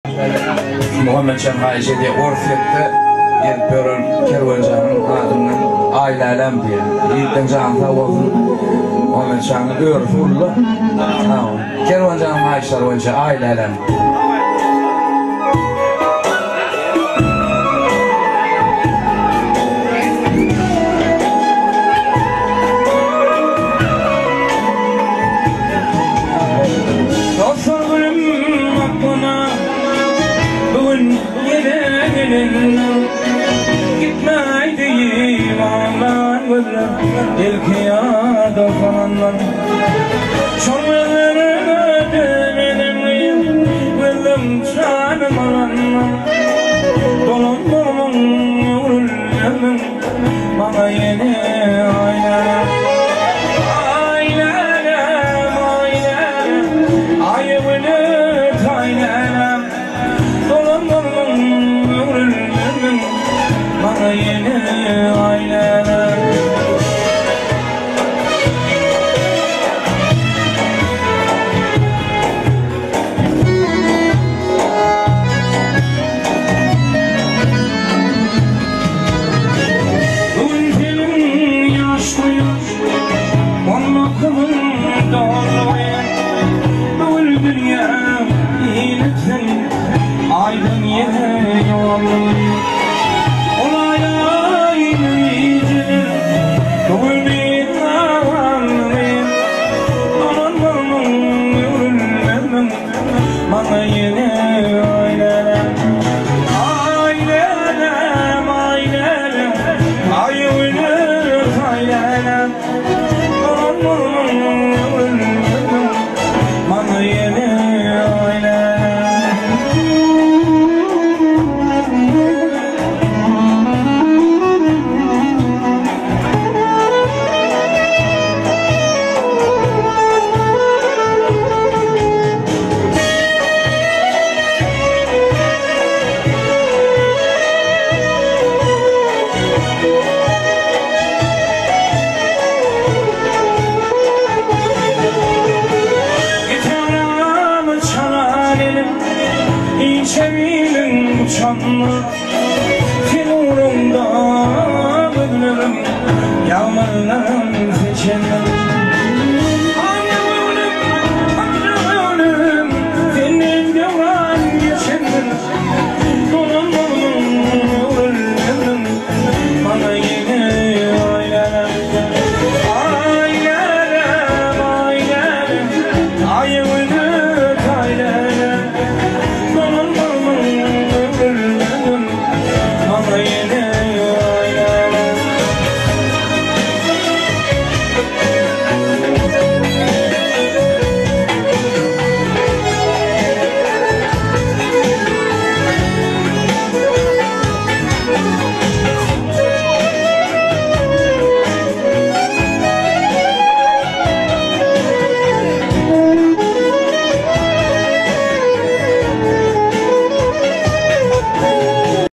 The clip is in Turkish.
Muhammed Şemhaişe'de Orfiyat'ta gelip görür kervancanın adından ailelem diye. Yiğitten canı sağ olsun. Muhammed Şemhaişe'ni görür fullu. Kervancanın haişler olunca ailelem. Gitmeydiğim ağlar gözler İlkiyada falanlar Çorbalarına dönelim Gözüm canım alanlar Dolun dolun yürürlemem Bana yeni aylar Aylarım aylarım Ayıbını taylarım Dolun dolun yürürlemem Bana yeni aylar Bugün senin yaşlıyım Onun akılın doğruyum Bugün dünya iyiliksin Aydın yere yolluyum Bana yeni aylarım Aylarım aylarım Ayıbını aylarım Bana yeni İçebilin uçanlı Fil uğrunda bölürüm Yağmurların seçenler